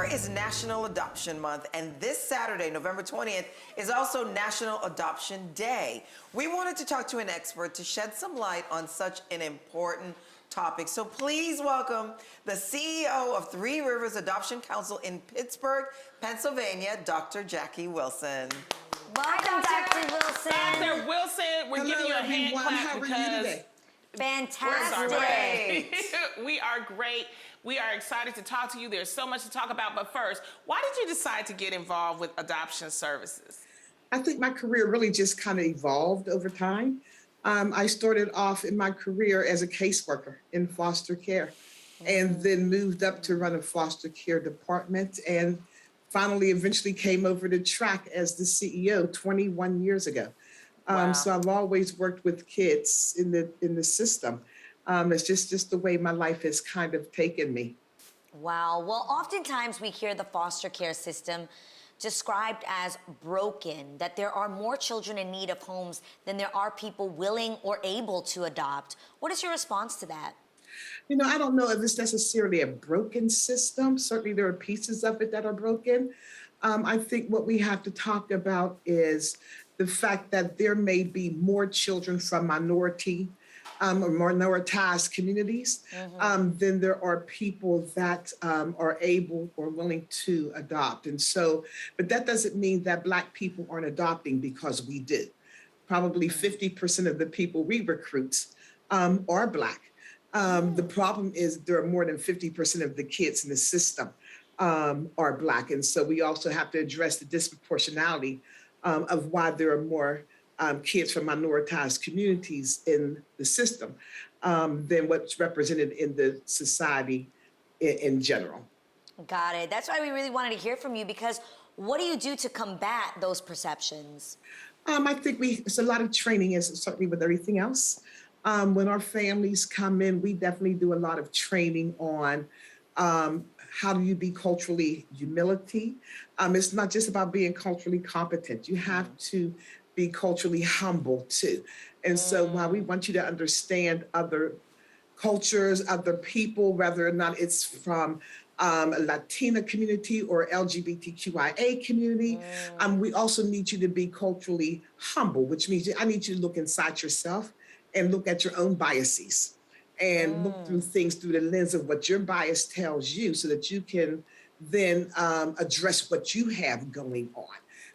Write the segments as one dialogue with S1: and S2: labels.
S1: November is National Adoption Month, and this Saturday, November 20th, is also National Adoption Day. We wanted to talk to an expert to shed some light on such an important topic. So please welcome the CEO of Three Rivers Adoption Council in Pittsburgh, Pennsylvania, Dr. Jackie Wilson.
S2: Welcome, Dr. Wilson.
S3: Dr. Wilson, we're giving you a hand clap
S4: How are you today?
S2: Fantastic.
S3: We are great. We are excited to talk to you. There's so much to talk about. But first, why did you decide to get involved with adoption services?
S4: I think my career really just kind of evolved over time. I started off in my career as a caseworker in foster care and then moved up to run a foster care department and finally eventually came over the track as the CEO 21 years ago.
S1: Wow.
S4: So I've always worked with kids in the system. It's just the way my life has kind of taken me.
S2: Wow. Well, oftentimes we hear the foster care system described as broken, that there are more children in need of homes than there are people willing or able to adopt. What is your response to that?
S4: You know, I don't know if it's necessarily a broken system. Certainly there are pieces of it that are broken. I think what we have to talk about is the fact that there may be more children from minority or minoritized communities than there are people that are able or willing to adopt. And so, but that doesn't mean that Black people aren't adopting, because we do. Probably 50% of the people we recruit are Black. The problem is there are more than 50% of the kids in the system are Black. And so we also have to address the disproportionality of why there are more kids from minoritized communities in the system than what's represented in the society in general.
S2: Got it. That's why we really wanted to hear from you, because what do you do to combat those perceptions?
S4: I think it's a lot of training, as certainly with everything else. When our families come in, we definitely do a lot of training on how do you be culturally humility. It's not just about being culturally competent. You have to be culturally humble too. And so while we want you to understand other cultures, other people, whether or not it's from a Latina community or LGBTQIA community, we also need you to be culturally humble, which means I need you to look inside yourself and look at your own biases and look through things through the lens of what your bias tells you, so that you can then address what you have going on.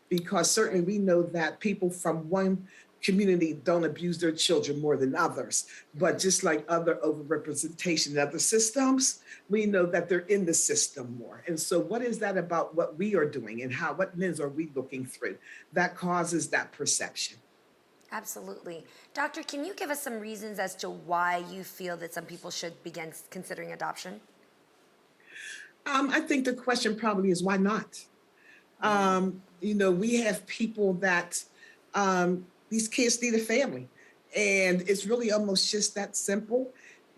S4: Because certainly we know that people from one community don't abuse their children more than others. But just like other overrepresentation in other systems, we know that they're in the system more. And so what is that about what we are doing, and what lens are we looking through that causes that perception?
S5: Absolutely. Doctor, can you give us some reasons as to why you feel that some people should begin considering adoption?
S4: I think the question probably is, why not? You know, we have people that these kids need a family, and it's really almost just that simple.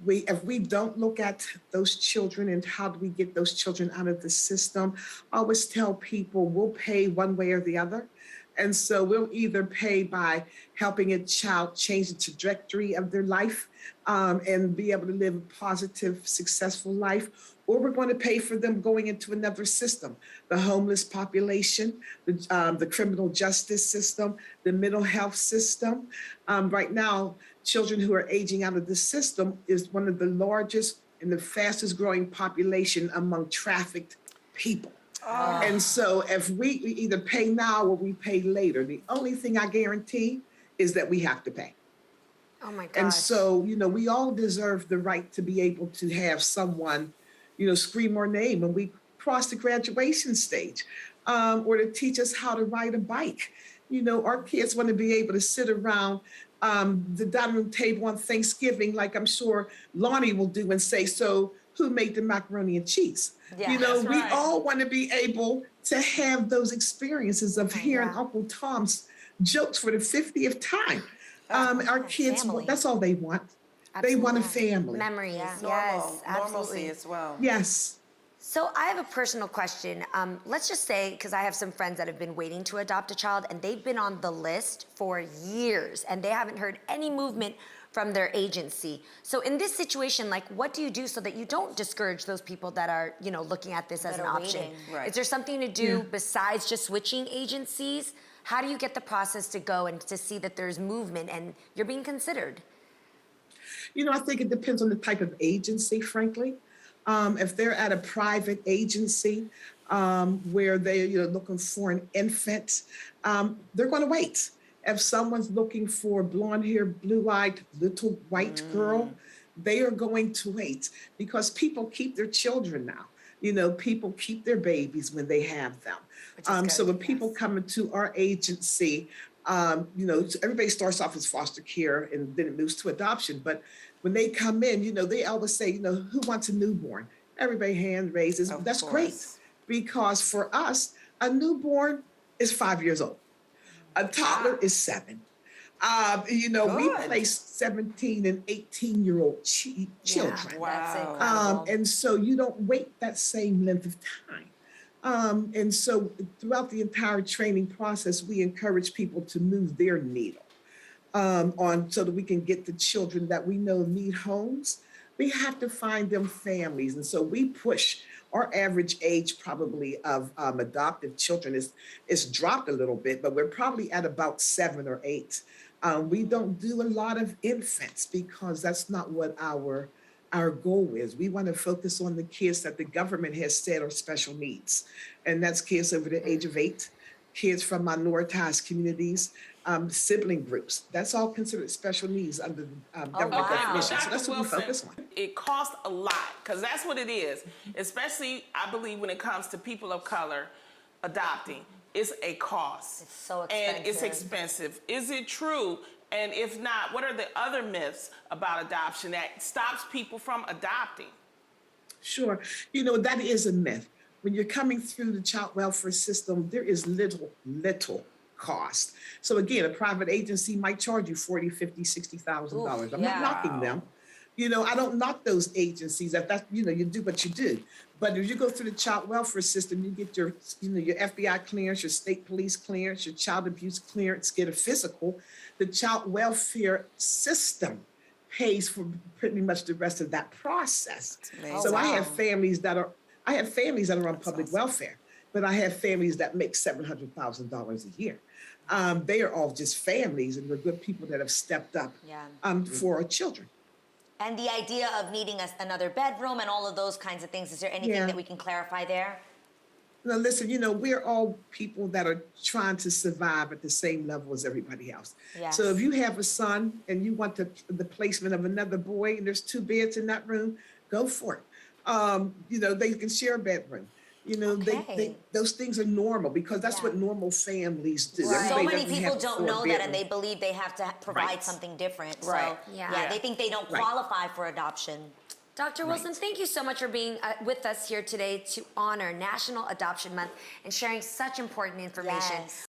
S4: If we don't look at those children and how do we get those children out of the system, I always tell people we'll pay one way or the other. And so we'll either pay by helping a child change the trajectory of their life and be able to live a positive, successful life, or we're going to pay for them going into another system, the homeless population, the criminal justice system, the mental health system. Right now, children who are aging out of the system is one of the largest and the fastest growing population among trafficked people. Oh. And so if we either pay now or we pay later, the only thing I guarantee is that we have to pay.
S5: Oh my gosh.
S4: And so, you know, we all deserve the right to be able to have someone, you know, scream our name when we cross the graduation stage, or to teach us how to ride a bike. You know, our kids want to be able to sit around the dining room table on Thanksgiving, like I'm sure Lonnie will do, and say, so who made the macaroni and cheese?
S2: Yeah,
S4: you know, we
S3: right.
S4: all want to be able to have those experiences of hearing Uncle Tom's jokes for the 50th time. Our kids,
S2: family.
S4: that's all they want. They want a family.
S5: Memories. Yes,
S1: Normalcy
S5: absolutely.
S1: as well.
S4: Yes.
S5: So I have a personal question. Let's just say, because I have some friends that have been waiting to adopt a child, and they've been on the list for years, and they haven't heard any movement from their agency. So in this situation, like, what do you do so that you don't discourage those people that are, you know, looking at this as
S2: That
S5: an
S2: are
S5: option?
S2: waiting.
S1: Right.
S5: Is there something to do
S4: Yeah.
S5: besides just switching agencies? How do you get the process to go and to see that there's movement and you're being considered?
S4: You know, I think it depends on the type of agency, frankly. If they're at a private agency where they're looking for an infant, they're going to wait. If someone's looking for blonde hair, blue eyed, little white girl, they are going to wait because people keep their children now. You know, people keep their babies when they have them.
S5: Which is
S4: So
S5: good,
S4: when people
S5: yes.
S4: come into our agency, so everybody starts off as foster care and then it moves to adoption. But when they come in, they always say, who wants a newborn? Everybody hand raises.
S1: Of
S4: That's great
S1: course.
S4: because for us, a newborn is 5 years old. A toddler is 7. We
S1: Good.
S4: place 17 and 18-year-old children.
S1: Wow.
S5: That's incredible.
S4: And so you don't wait that same length of time. And so throughout the entire training process, we encourage people to move their needle on so that we can get the children that we know need homes. We have to find them families. And so we push our average age probably of adoptive children is dropped a little bit, but we're probably at about 7 or 8. We don't do a lot of infants because that's not what our goal is. We want to focus on the kids that the government has said are special needs, and that's kids over the age of 8, kids from minoritized communities, sibling groups. That's all considered special needs under the government
S2: wow.
S4: definition. So
S3: Dr.
S4: that's what we
S3: Wilson,
S4: focus on.
S3: it costs a lot because that's what it is, especially I believe when it comes to people of color adopting. It's a cost.
S2: It's so
S3: And it's
S2: expensive.
S3: expensive. Is it true? And if not, what are the other myths about adoption that stops people from adopting?
S4: Sure. That is a myth. When you're coming through the child welfare system, there is little cost. So again, a private agency might charge you $40,000, $50,000, $60,000. I'm
S2: yeah.
S4: not knocking them. I don't knock those agencies. You do what you do. But if you go through the child welfare system, you get your FBI clearance, your state police clearance, your child abuse clearance, get a physical. The child welfare system pays for pretty much the rest of that process.
S1: amazing.
S4: So I
S2: wow.
S4: have families that are on public
S1: awesome.
S4: welfare, but I have families that make $700,000 a year. They are all just families, and they're good people that have stepped up
S2: Yeah.
S4: for our children.
S2: And the idea of needing another bedroom and all of those kinds of things, is there anything
S4: Yeah.
S2: that we can clarify there?
S4: Now, listen, we're all people that are trying to survive at the same level as everybody else.
S2: Yes.
S4: So if you have a son and you want the placement of another boy and there's 2 beds in that room, go for it. They can share a bedroom.
S2: Okay.
S4: Those things are normal because that's
S2: Yeah.
S4: what normal families do.
S2: So
S4: Everybody
S2: many
S4: doesn't
S2: people
S4: have
S2: don't
S4: 4
S2: know that, and
S4: bedrooms.
S2: they believe they have to provide
S4: Right.
S2: something different.
S1: Right.
S2: So,
S5: Yeah.
S2: they think they don't
S4: Right.
S2: qualify for adoption.
S5: Dr. Wilson, thank you so much for being with us here today to honor National Adoption Month and sharing such important information.
S2: Yes.